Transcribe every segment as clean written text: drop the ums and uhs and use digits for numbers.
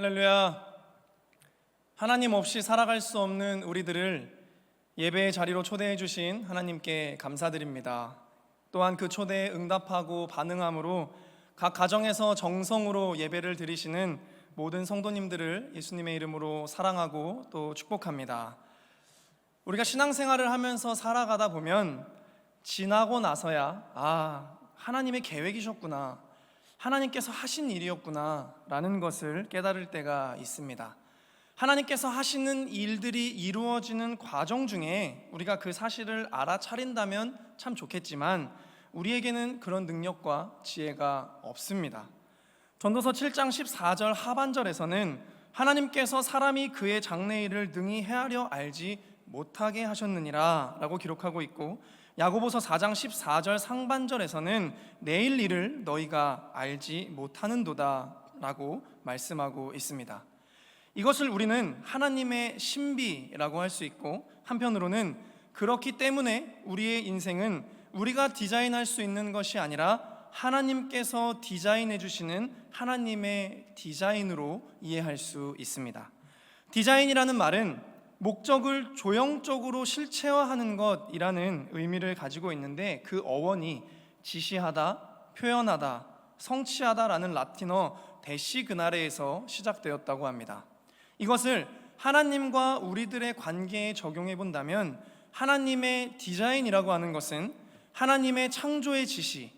할렐루야. 하나님 없이 살아갈 수 없는 우리들을 예배의 자리로 초대해 주신 하나님께 감사드립니다. 또한 그 초대에 응답하고 반응함으로 각 가정에서 정성으로 예배를 드리시는 모든 성도님들을 예수님의 이름으로 사랑하고 또 축복합니다. 우리가 신앙생활을 하면서 살아가다 보면 지나고 나서야 하나님의 계획이셨구나, 하나님께서 하신 일이었구나 라는 것을 깨달을 때가 있습니다. 하나님께서 하시는 일들이 이루어지는 과정 중에 우리가 그 사실을 알아차린다면 참 좋겠지만 우리에게는 그런 능력과 지혜가 없습니다. 전도서 7장 14절 하반절에서는 하나님께서 사람이 그의 장래일을 능히 헤아려 알지 못하게 하셨느니라 라고 기록하고 있고, 야고보서 4장 14절 상반절에서는 내일 일을 너희가 알지 못하는도다 라고 말씀하고 있습니다. 이것을 우리는 하나님의 신비라고 할 수 있고, 한편으로는 그렇기 때문에 우리의 인생은 우리가 디자인할 수 있는 것이 아니라 하나님께서 디자인해 주시는 하나님의 디자인으로 이해할 수 있습니다. 디자인이라는 말은 목적을 조형적으로 실체화하는 것이라는 의미를 가지고 있는데, 그 어원이 지시하다, 표현하다, 성취하다라는 라틴어 데시그나레에서 시작되었다고 합니다. 이것을 하나님과 우리들의 관계에 적용해 본다면 하나님의 디자인이라고 하는 것은 하나님의 창조의 지시,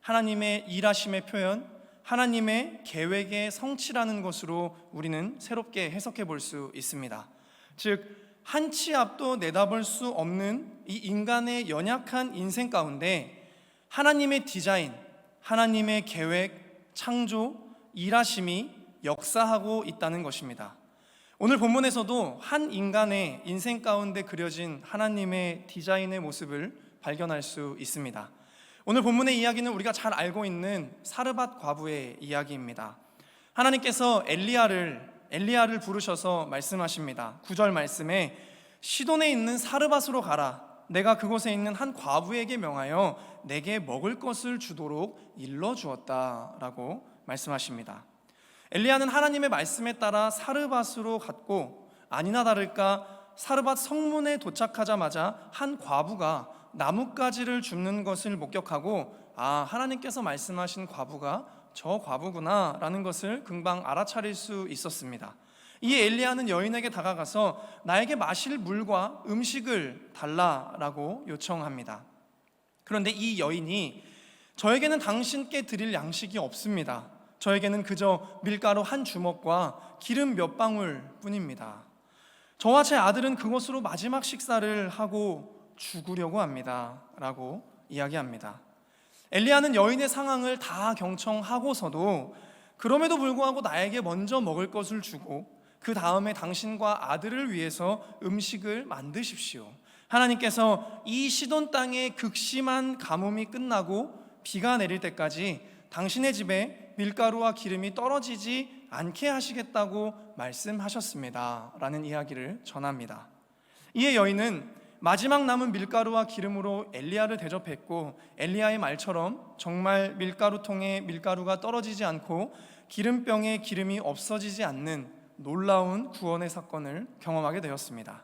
하나님의 일하심의 표현, 하나님의 계획의 성취라는 것으로 우리는 새롭게 해석해 볼 수 있습니다. 즉, 한 치 앞도 내다볼 수 없는 이 인간의 연약한 인생 가운데 하나님의 디자인, 하나님의 계획, 창조, 일하심이 역사하고 있다는 것입니다. 오늘 본문에서도 한 인간의 인생 가운데 그려진 하나님의 디자인의 모습을 발견할 수 있습니다. 오늘 본문의 이야기는 우리가 잘 알고 있는 사르밧 과부의 이야기입니다. 하나님께서 엘리야를 부르셔서 말씀하십니다. 9절 말씀에 시돈에 있는 사르밧으로 가라. 내가 그곳에 있는 한 과부에게 명하여 내게 먹을 것을 주도록 일러주었다 라고 말씀하십니다. 엘리야는 하나님의 말씀에 따라 사르밧으로 갔고, 아니나 다를까 사르밧 성문에 도착하자마자 한 과부가 나뭇가지를 줍는 것을 목격하고 하나님께서 말씀하신 과부가 저 과부구나 라는 것을 금방 알아차릴 수 있었습니다. 이 엘리야는 여인에게 다가가서 나에게 마실 물과 음식을 달라라고 요청합니다. 그런데 이 여인이 저에게는 당신께 드릴 양식이 없습니다. 저에게는 그저 밀가루 한 주먹과 기름 몇 방울 뿐입니다. 저와 제 아들은 그것으로 마지막 식사를 하고 죽으려고 합니다 라고 이야기합니다. 엘리야는 여인의 상황을 다 경청하고서도 그럼에도 불구하고 나에게 먼저 먹을 것을 주고 그 다음에 당신과 아들을 위해서 음식을 만드십시오. 하나님께서 이 시돈 땅의 극심한 가뭄이 끝나고 비가 내릴 때까지 당신의 집에 밀가루와 기름이 떨어지지 않게 하시겠다고 말씀하셨습니다 라는 이야기를 전합니다. 이에 여인은 마지막 남은 밀가루와 기름으로 엘리야를 대접했고, 엘리야의 말처럼 정말 밀가루통에 밀가루가 떨어지지 않고 기름병에 기름이 없어지지 않는 놀라운 구원의 사건을 경험하게 되었습니다.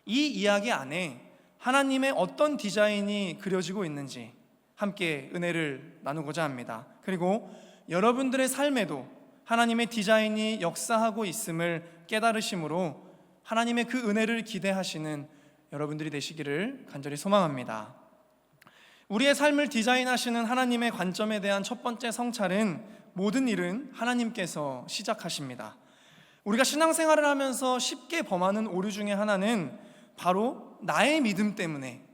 이 이야기 안에 하나님의 어떤 디자인이 그려지고 있는지 함께 은혜를 나누고자 합니다. 그리고 여러분들의 삶에도 하나님의 디자인이 역사하고 있음을 깨달으심으로 하나님의 그 은혜를 기대하시는 여러분들이 되시기를 간절히 소망합니다. 우리의 삶을 디자인하시는 하나님의 관점에 대한 첫 번째 성찰은 모든 일은 하나님께서 시작하십니다. 우리가 신앙생활을 하면서 쉽게 범하는 오류 중에 하나는 바로 나의 믿음 때문에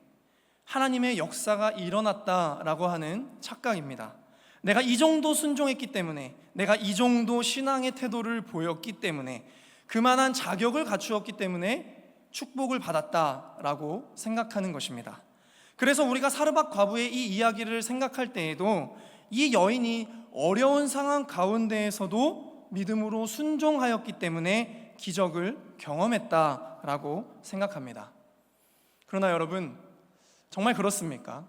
하나님의 역사가 일어났다라고 하는 착각입니다. 내가 이 정도 순종했기 때문에, 내가 이 정도 신앙의 태도를 보였기 때문에, 그만한 자격을 갖추었기 때문에 축복을 받았다라고 생각하는 것입니다. 그래서 우리가 사르밧 과부의 이 이야기를 생각할 때에도 이 여인이 어려운 상황 가운데에서도 믿음으로 순종하였기 때문에 기적을 경험했다라고 생각합니다. 그러나 여러분, 정말 그렇습니까?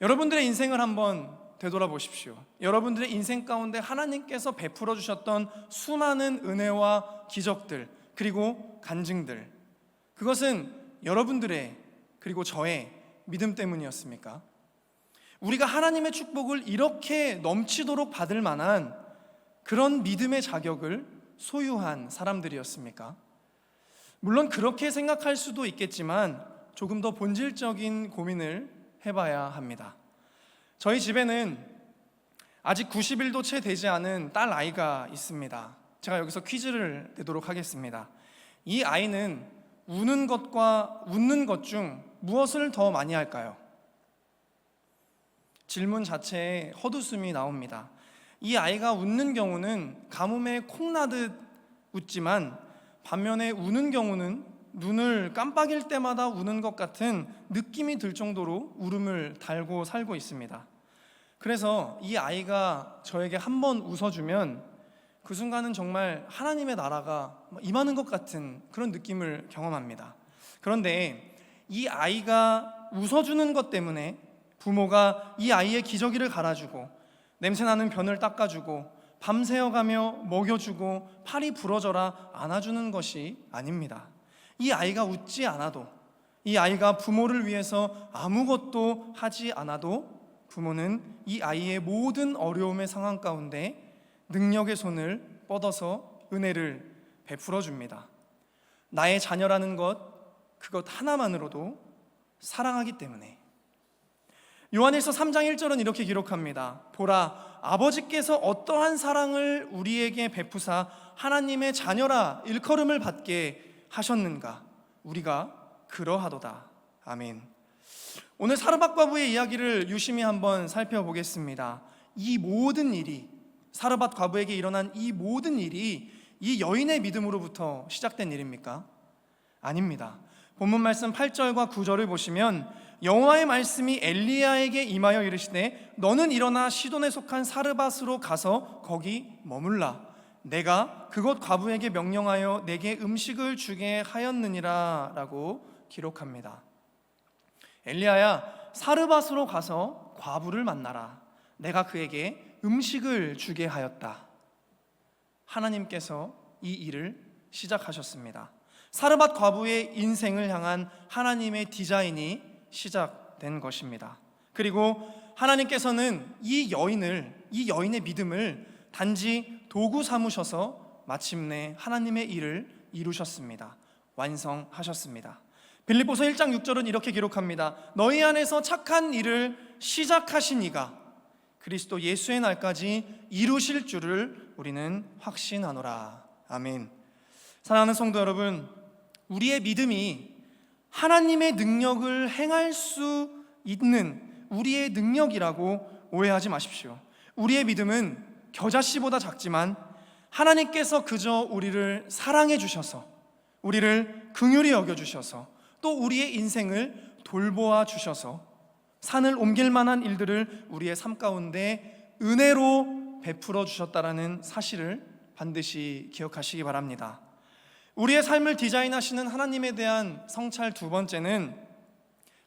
여러분들의 인생을 한번 되돌아보십시오. 여러분들의 인생 가운데 하나님께서 베풀어 주셨던 수많은 은혜와 기적들, 그리고 간증들, 그것은 여러분들의 그리고 저의 믿음 때문이었습니까? 우리가 하나님의 축복을 이렇게 넘치도록 받을 만한 그런 믿음의 자격을 소유한 사람들이었습니까? 물론 그렇게 생각할 수도 있겠지만 조금 더 본질적인 고민을 해봐야 합니다. 저희 집에는 아직 90일도 채 되지 않은 딸 아이가 있습니다. 제가 여기서 퀴즈를 내도록 하겠습니다. 이 아이는 우는 것과 웃는 것 중 무엇을 더 많이 할까요? 질문 자체에 헛웃음이 나옵니다. 이 아이가 웃는 경우는 가뭄에 콩나듯 웃지만 반면에 우는 경우는 눈을 깜빡일 때마다 우는 것 같은 느낌이 들 정도로 울음을 달고 살고 있습니다. 그래서 이 아이가 저에게 한 번 웃어주면 그 순간은 정말 하나님의 나라가 임하는 것 같은 그런 느낌을 경험합니다. 그런데 이 아이가 웃어주는 것 때문에 부모가 이 아이의 기저귀를 갈아주고 냄새나는 변을 닦아주고 밤새어가며 먹여주고 팔이 부러져라 안아주는 것이 아닙니다. 이 아이가 웃지 않아도, 이 아이가 부모를 위해서 아무것도 하지 않아도 부모는 이 아이의 모든 어려움의 상황 가운데 능력의 손을 뻗어서 은혜를 베풀어 줍니다. 나의 자녀라는 그것 하나만으로도 사랑하기 때문에. 요한일서 3장 1절은 이렇게 기록합니다. 보라, 아버지께서 어떠한 사랑을 우리에게 베푸사 하나님의 자녀라 일컬음을 받게 하셨는가? 우리가 그러하도다. 아멘. 오늘 사르밧 과부의 이야기를 유심히 한번 살펴보겠습니다. 이 모든 일이, 사르밧 과부에게 일어난 이 모든 일이 이 여인의 믿음으로부터 시작된 일입니까? 아닙니다. 본문 말씀 8절과 9절을 보시면 여호와의 말씀이 엘리야에게 임하여 이르시되 너는 일어나 시돈에 속한 사르밧으로 가서 거기 머물라. 내가 그곳 과부에게 명령하여 내게 음식을 주게 하였느니라 라고 기록합니다. 엘리야야, 사르밧으로 가서 과부를 만나라. 내가 그에게 음식을 주게 하였다. 하나님께서 이 일을 시작하셨습니다. 사르밧 과부의 인생을 향한 하나님의 디자인이 시작된 것입니다. 그리고 하나님께서는 이 여인의 믿음을 단지 도구 삼으셔서 마침내 하나님의 일을 이루셨습니다. 완성하셨습니다. 빌립보서 1장 6절은 이렇게 기록합니다. 너희 안에서 착한 일을 시작하신 이가 그리스도 예수의 날까지 이루실 줄을 우리는 확신하노라. 아멘. 사랑하는 성도 여러분, 우리의 믿음이 하나님의 능력을 행할 수 있는 우리의 능력이라고 오해하지 마십시오. 우리의 믿음은 겨자씨보다 작지만 하나님께서 그저 우리를 사랑해 주셔서, 우리를 긍휼히 여겨 주셔서, 또 우리의 인생을 돌보아 주셔서 산을 옮길 만한 일들을 우리의 삶 가운데 은혜로 베풀어 주셨다라는 사실을 반드시 기억하시기 바랍니다. 우리의 삶을 디자인하시는 하나님에 대한 성찰 두 번째는,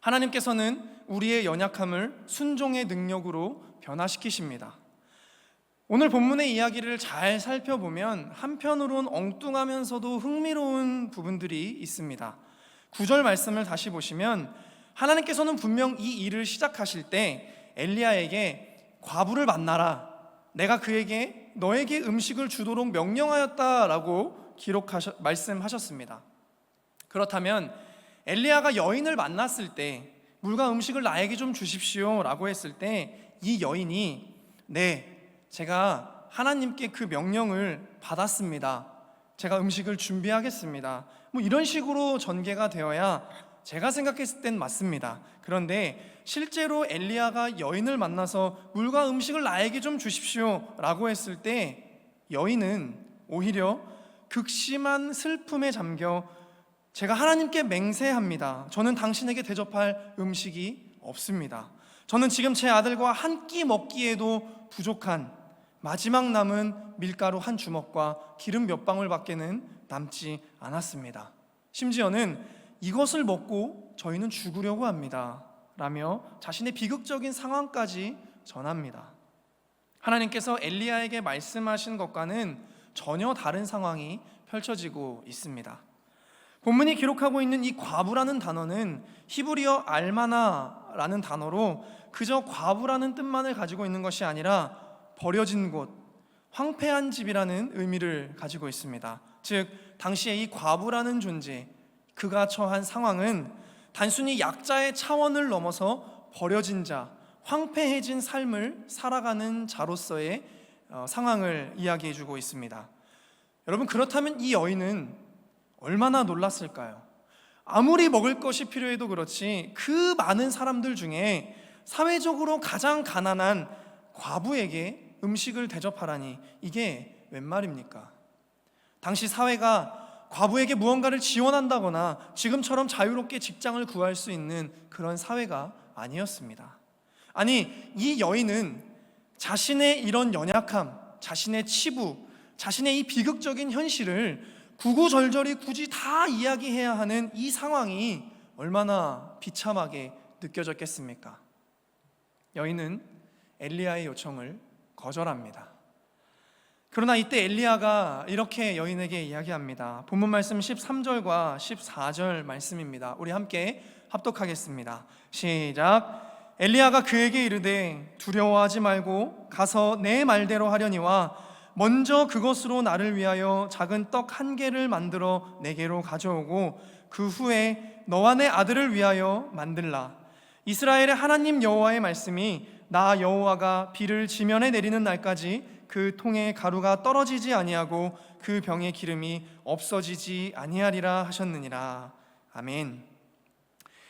하나님께서는 우리의 연약함을 순종의 능력으로 변화시키십니다. 오늘 본문의 이야기를 잘 살펴보면 한편으론 엉뚱하면서도 흥미로운 부분들이 있습니다. 9절 말씀을 다시 보시면 하나님께서는 분명 이 일을 시작하실 때 엘리야에게 과부를 만나라, 내가 그에게 너에게 음식을 주도록 명령하였다라고 말씀하셨습니다. 그렇다면 엘리야가 여인을 만났을 때 물과 음식을 나에게 좀 주십시오 라고 했을 때 이 여인이 네, 제가 하나님께 그 명령을 받았습니다, 제가 음식을 준비하겠습니다, 이런 식으로 전개가 되어야 제가 생각했을 땐 맞습니다. 그런데 실제로 엘리야가 여인을 만나서 물과 음식을 나에게 좀 주십시오 라고 했을 때 여인은 오히려 극심한 슬픔에 잠겨 제가 하나님께 맹세합니다. 저는 당신에게 대접할 음식이 없습니다. 저는 지금 제 아들과 한 끼 먹기에도 부족한 마지막 남은 밀가루 한 주먹과 기름 몇 방울밖에는 남지 않았습니다. 심지어는 이것을 먹고 저희는 죽으려고 합니다 라며 자신의 비극적인 상황까지 전합니다. 하나님께서 엘리야에게 말씀하신 것과는 전혀 다른 상황이 펼쳐지고 있습니다. 본문이 기록하고 있는 이 과부라는 단어는 히브리어 알마나라는 단어로 그저 과부라는 뜻만을 가지고 있는 것이 아니라 버려진 곳, 황폐한 집이라는 의미를 가지고 있습니다. 즉 당시에 이 과부라는 존재, 그가 처한 상황은 단순히 약자의 차원을 넘어서 버려진 자, 황폐해진 삶을 살아가는 자로서의 상황을 이야기해주고 있습니다. 여러분, 그렇다면 이 여인은 얼마나 놀랐을까요? 아무리 먹을 것이 필요해도 그렇지 그 많은 사람들 중에 사회적으로 가장 가난한 과부에게 음식을 대접하라니, 이게 웬 말입니까? 당시 사회가 과부에게 무언가를 지원한다거나 지금처럼 자유롭게 직장을 구할 수 있는 그런 사회가 아니었습니다. 아니, 이 여인은 자신의 이런 연약함, 자신의 치부, 자신의 이 비극적인 현실을 구구절절히 굳이 다 이야기해야 하는 이 상황이 얼마나 비참하게 느껴졌겠습니까? 여인은 엘리야의 요청을 거절합니다. 그러나 이때 엘리야가 이렇게 여인에게 이야기합니다. 본문 말씀 13절과 14절 말씀입니다. 우리 함께 합독하겠습니다. 시작. 엘리야가 그에게 이르되 두려워하지 말고 가서 내 말대로 하려니와 먼저 그것으로 나를 위하여 작은 떡 1개를 만들어 내게로 가져오고 그 후에 너와 내 아들을 위하여 만들라. 이스라엘의 하나님 여호와의 말씀이 나 여호와가 비를 지면에 내리는 날까지 그 통에 가루가 떨어지지 아니하고 그 병의 기름이 없어지지 아니하리라 하셨느니라. 아멘.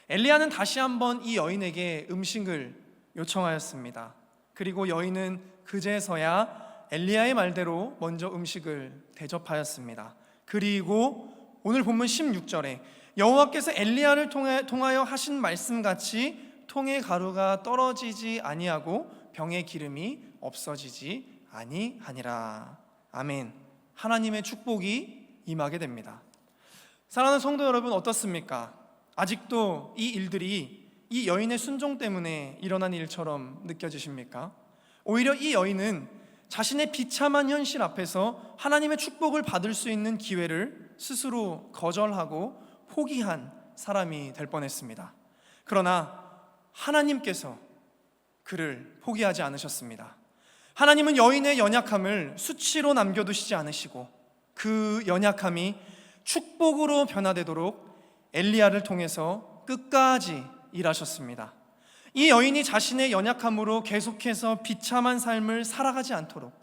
엘리야는 다시 한번 이 여인에게 음식을 요청하였습니다. 그리고 여인은 그제서야 엘리야의 말대로 먼저 음식을 대접하였습니다. 그리고 오늘 본문 16절에 여호와께서 엘리야를 통하여 하신 말씀같이 통의 가루가 떨어지지 아니하고 병의 기름이 없어지지 아니하니라. 아멘. 하나님의 축복이 임하게 됩니다. 사랑하는 성도 여러분, 어떻습니까? 아직도 이 일들이 이 여인의 순종 때문에 일어난 일처럼 느껴지십니까? 오히려 이 여인은 자신의 비참한 현실 앞에서 하나님의 축복을 받을 수 있는 기회를 스스로 거절하고 포기한 사람이 될 뻔했습니다. 그러나 하나님께서 그를 포기하지 않으셨습니다. 하나님은 여인의 연약함을 수치로 남겨두시지 않으시고 그 연약함이 축복으로 변화되도록 엘리야를 통해서 끝까지 일하셨습니다. 이 여인이 자신의 연약함으로 계속해서 비참한 삶을 살아가지 않도록,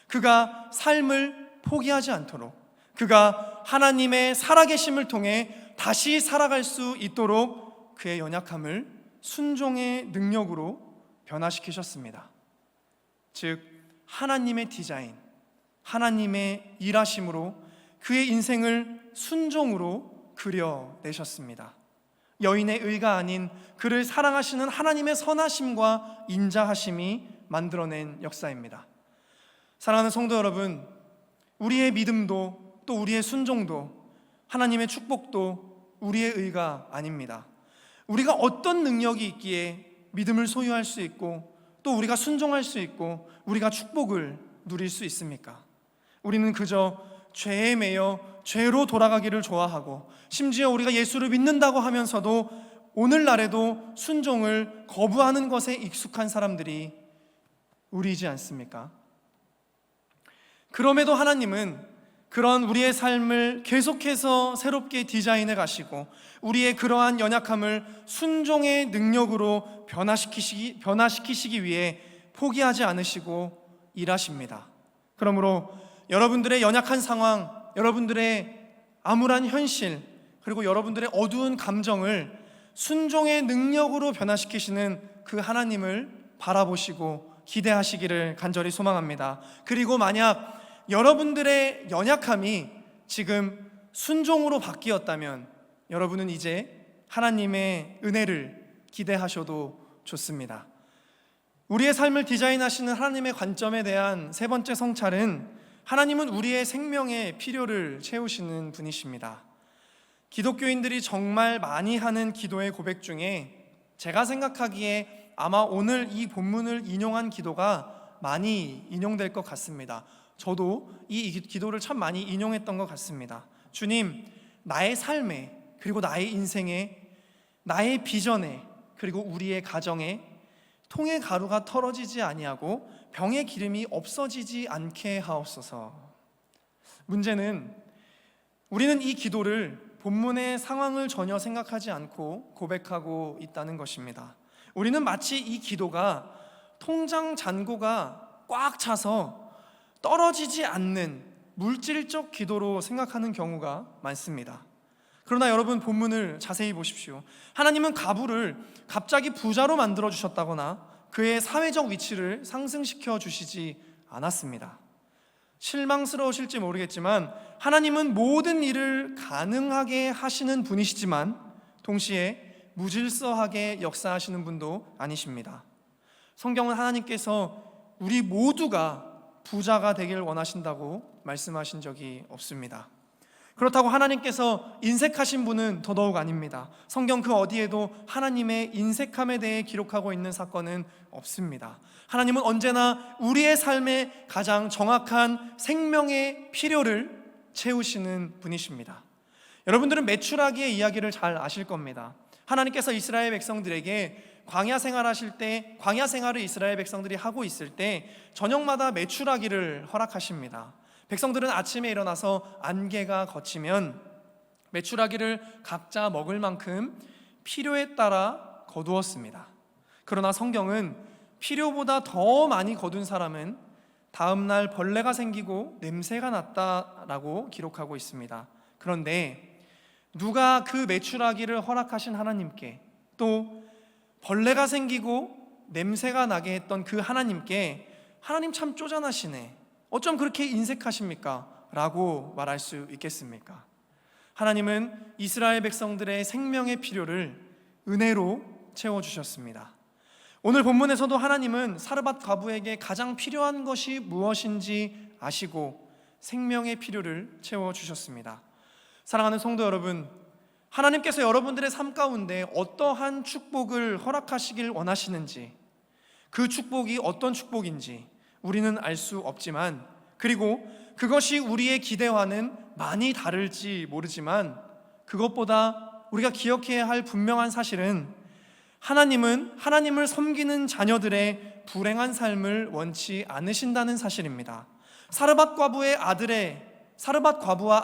그가 삶을 포기하지 않도록, 그가 하나님의 살아계심을 통해 다시 살아갈 수 있도록 그의 연약함을 순종의 능력으로 변화시키셨습니다. 즉 하나님의 디자인, 하나님의 일하심으로 그의 인생을 순종으로 그려내셨습니다. 여인의 의가 아닌 그를 사랑하시는 하나님의 선하심과 인자하심이 만들어낸 역사입니다. 사랑하는 성도 여러분, 우리의 믿음도 또 우리의 순종도 하나님의 축복도 우리의 의가 아닙니다. 우리가 어떤 능력이 있기에 믿음을 소유할 수 있고 또 우리가 순종할 수 있고 우리가 축복을 누릴 수 있습니까? 우리는 그저 죄에 매여 죄로 돌아가기를 좋아하고 심지어 우리가 예수를 믿는다고 하면서도 오늘날에도 순종을 거부하는 것에 익숙한 사람들이 우리이지 않습니까? 그럼에도 하나님은 그런 우리의 삶을 계속해서 새롭게 디자인해 가시고 우리의 그러한 연약함을 순종의 능력으로 변화시키시기 위해 포기하지 않으시고 일하십니다. 그러므로 여러분들의 연약한 상황, 여러분들의 암울한 현실, 그리고 여러분들의 어두운 감정을 순종의 능력으로 변화시키시는 그 하나님을 바라보시고 기대하시기를 간절히 소망합니다. 그리고 만약 여러분들의 연약함이 지금 순종으로 바뀌었다면 여러분은 이제 하나님의 은혜를 기대하셔도 좋습니다. 우리의 삶을 디자인하시는 하나님의 관점에 대한 세 번째 성찰은 하나님은 우리의 생명의 필요를 채우시는 분이십니다. 기독교인들이 정말 많이 하는 기도의 고백 중에 제가 생각하기에 아마 오늘 이 본문을 인용한 기도가 많이 인용될 것 같습니다. 저도 이 기도를 참 많이 인용했던 것 같습니다. 주님, 나의 삶에, 그리고 나의 인생에, 나의 비전에, 그리고 우리의 가정에 통의 가루가 털어지지 아니하고 병의 기름이 없어지지 않게 하옵소서. 문제는 우리는 이 기도를 본문의 상황을 전혀 생각하지 않고 고백하고 있다는 것입니다. 우리는 마치 이 기도가 통장 잔고가 꽉 차서 떨어지지 않는 물질적 기도로 생각하는 경우가 많습니다. 그러나 여러분, 본문을 자세히 보십시오. 하나님은 가부를 갑자기 부자로 만들어 주셨다거나 그의 사회적 위치를 상승시켜 주시지 않았습니다. 실망스러우실지 모르겠지만 하나님은 모든 일을 가능하게 하시는 분이시지만 동시에 무질서하게 역사하시는 분도 아니십니다. 성경은 하나님께서 우리 모두가 부자가 되길 원하신다고 말씀하신 적이 없습니다. 그렇다고 하나님께서 인색하신 분은 더더욱 아닙니다. 성경 그 어디에도 하나님의 인색함에 대해 기록하고 있는 사건은 없습니다. 하나님은 언제나 우리의 삶에 가장 정확한 생명의 필요를 채우시는 분이십니다. 여러분들은 메추라기의 이야기를 잘 아실 겁니다. 하나님께서 이스라엘 백성들에게 광야 생활하실 때, 광야 생활을 이스라엘 백성들이 하고 있을 때 저녁마다 메추라기를 허락하십니다. 백성들은 아침에 일어나서 안개가 걷히면 메추라기를 각자 먹을 만큼 필요에 따라 거두었습니다. 그러나 성경은 필요보다 더 많이 거둔 사람은 다음날 벌레가 생기고 냄새가 났다라고 기록하고 있습니다. 그런데 누가 그 메추라기를 허락하신 하나님께, 또 벌레가 생기고 냄새가 나게 했던 그 하나님께 하나님 참 쪼잔하시네, 어쩜 그렇게 인색하십니까? 라고 말할 수 있겠습니까? 하나님은 이스라엘 백성들의 생명의 필요를 은혜로 채워주셨습니다. 오늘 본문에서도 하나님은 사르밧 과부에게 가장 필요한 것이 무엇인지 아시고 생명의 필요를 채워주셨습니다. 사랑하는 성도 여러분, 하나님께서 여러분들의 삶 가운데 어떠한 축복을 허락하시길 원하시는지, 그 축복이 어떤 축복인지 우리는 알 수 없지만, 그리고 그것이 우리의 기대와는 많이 다를지 모르지만, 그것보다 우리가 기억해야 할 분명한 사실은 하나님은 하나님을 섬기는 자녀들의 불행한 삶을 원치 않으신다는 사실입니다. 사르밧 과부와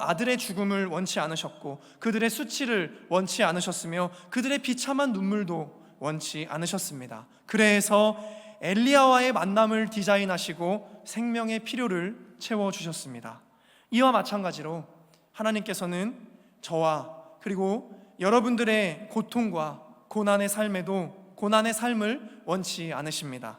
아들의 죽음을 원치 않으셨고 그들의 수치를 원치 않으셨으며 그들의 비참한 눈물도 원치 않으셨습니다. 그래서 엘리야와의 만남을 디자인하시고 생명의 필요를 채워주셨습니다. 이와 마찬가지로 하나님께서는 저와 그리고 여러분들의 고통과 고난의 삶을 원치 않으십니다.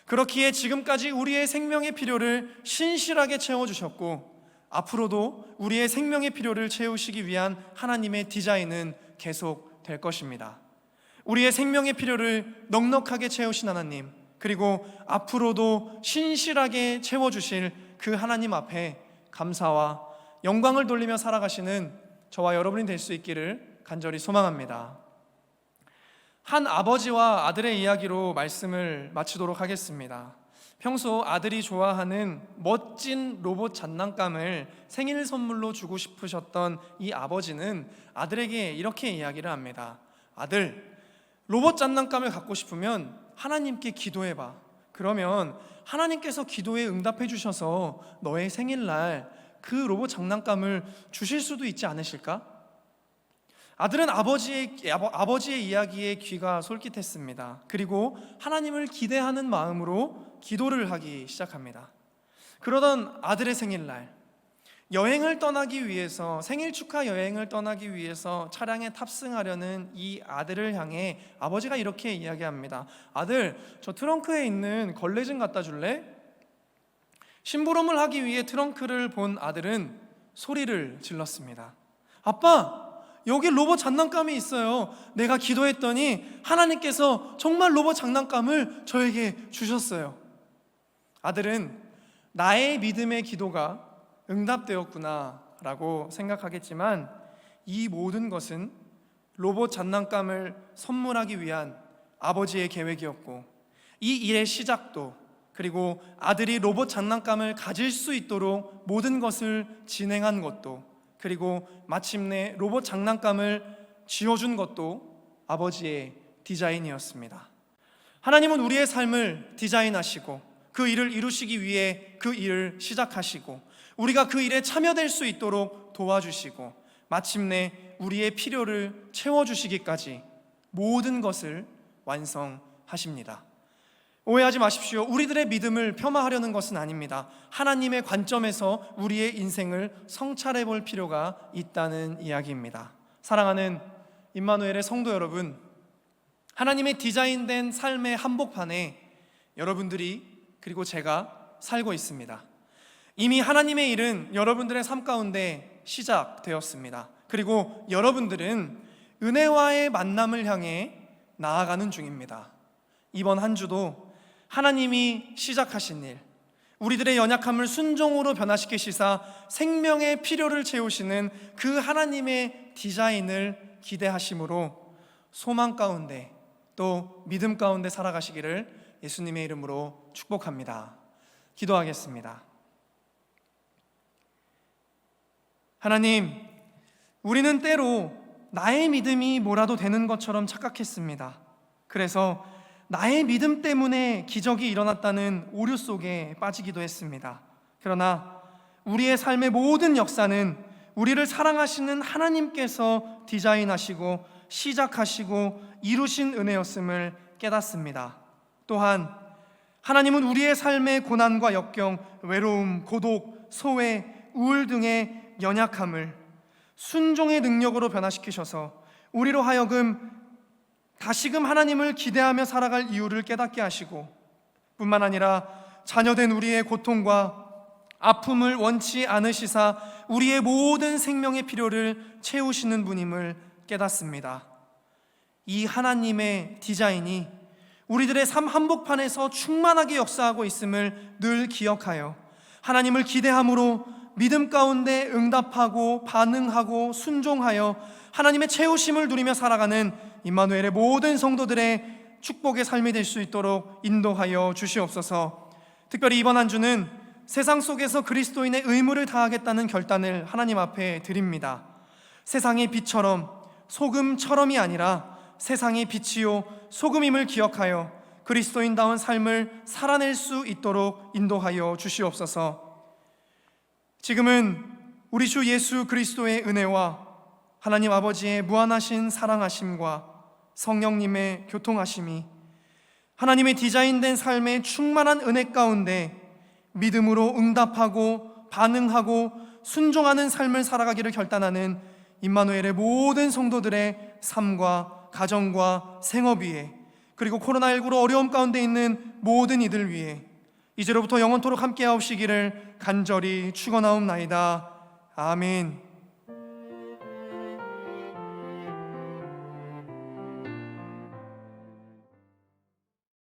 그렇기에 지금까지 우리의 생명의 필요를 신실하게 채워주셨고 앞으로도 우리의 생명의 필요를 채우시기 위한 하나님의 디자인은 계속 될 것입니다. 우리의 생명의 필요를 넉넉하게 채우신 하나님, 그리고 앞으로도 신실하게 채워주실 그 하나님 앞에 감사와 영광을 돌리며 살아가시는 저와 여러분이 될 수 있기를 간절히 소망합니다. 한 아버지와 아들의 이야기로 말씀을 마치도록 하겠습니다. 평소 아들이 좋아하는 멋진 로봇 장난감을 생일 선물로 주고 싶으셨던 이 아버지는 아들에게 이렇게 이야기를 합니다. 아들, 로봇 장난감을 갖고 싶으면 하나님께 기도해봐. 그러면 하나님께서 기도에 응답해 주셔서 너의 생일날 그 로봇 장난감을 주실 수도 있지 않으실까? 아들은 아버지의 이야기에 귀가 솔깃했습니다. 그리고 하나님을 기대하는 마음으로 기도를 하기 시작합니다. 그러던 아들의 생일날, 여행을 떠나기 위해서, 생일 축하 여행을 떠나기 위해서 차량에 탑승하려는 이 아들을 향해 아버지가 이렇게 이야기합니다. 아들, 저 트렁크에 있는 걸레 좀 갖다 줄래? 심부름을 하기 위해 트렁크를 본 아들은 소리를 질렀습니다. 아빠, 여기 로봇 장난감이 있어요. 내가 기도했더니 하나님께서 정말 로봇 장난감을 저에게 주셨어요. 아들은 나의 믿음의 기도가 응답되었구나 라고 생각하겠지만 이 모든 것은 로봇 장난감을 선물하기 위한 아버지의 계획이었고, 이 일의 시작도, 그리고 아들이 로봇 장난감을 가질 수 있도록 모든 것을 진행한 것도, 그리고 마침내 로봇 장난감을 지어준 것도 아버지의 디자인이었습니다. 하나님은 우리의 삶을 디자인하시고 그 일을 이루시기 위해 그 일을 시작하시고, 우리가 그 일에 참여될 수 있도록 도와주시고, 마침내 우리의 필요를 채워주시기까지 모든 것을 완성하십니다. 오해하지 마십시오. 우리들의 믿음을 폄하하려는 것은 아닙니다. 하나님의 관점에서 우리의 인생을 성찰해 볼 필요가 있다는 이야기입니다. 사랑하는 임마누엘의 성도 여러분, 하나님의 디자인된 삶의 한복판에 여러분들이, 그리고 제가 살고 있습니다. 이미 하나님의 일은 여러분들의 삶 가운데 시작되었습니다. 그리고 여러분들은 은혜와의 만남을 향해 나아가는 중입니다. 이번 한 주도 하나님이 시작하신 일, 우리들의 연약함을 순종으로 변화시키시사 생명의 필요를 채우시는 그 하나님의 디자인을 기대하심으로 소망 가운데 또 믿음 가운데 살아가시기를 예수님의 이름으로 축복합니다. 기도하겠습니다. 하나님, 우리는 때로 나의 믿음이 뭐라도 되는 것처럼 착각했습니다. 그래서 나의 믿음 때문에 기적이 일어났다는 오류 속에 빠지기도 했습니다. 그러나 우리의 삶의 모든 역사는 우리를 사랑하시는 하나님께서 디자인하시고 시작하시고 이루신 은혜였음을 깨닫습니다. 또한 하나님은 우리의 삶의 고난과 역경, 외로움, 고독, 소외, 우울 등의 연약함을 순종의 능력으로 변화시키셔서 우리로 하여금 다시금 하나님을 기대하며 살아갈 이유를 깨닫게 하시고, 뿐만 아니라 자녀된 우리의 고통과 아픔을 원치 않으시사 우리의 모든 생명의 필요를 채우시는 분임을 깨닫습니다. 이 하나님의 디자인이 우리들의 삶 한복판에서 충만하게 역사하고 있음을 늘 기억하여 하나님을 기대함으로 믿음 가운데 응답하고 반응하고 순종하여 하나님의 채우심을 누리며 살아가는 임마누엘의 모든 성도들의 축복의 삶이 될 수 있도록 인도하여 주시옵소서. 특별히 이번 한 주는 세상 속에서 그리스도인의 의무를 다하겠다는 결단을 하나님 앞에 드립니다. 세상의 빛처럼 소금처럼이 아니라 세상의 빛이요 소금임을 기억하여 그리스도인다운 삶을 살아낼 수 있도록 인도하여 주시옵소서. 지금은 우리 주 예수 그리스도의 은혜와 하나님 아버지의 무한하신 사랑하심과 성령님의 교통하심이 하나님의 디자인된 삶의 충만한 은혜 가운데 믿음으로 응답하고 반응하고 순종하는 삶을 살아가기를 결단하는 임마누엘의 모든 성도들의 삶과 가정과 생업 위에, 그리고 코로나19로 어려움 가운데 있는 모든 이들 위에 이제로부터 영원토록 함께하옵시기를 간절히 축원하옵나이다. 아멘.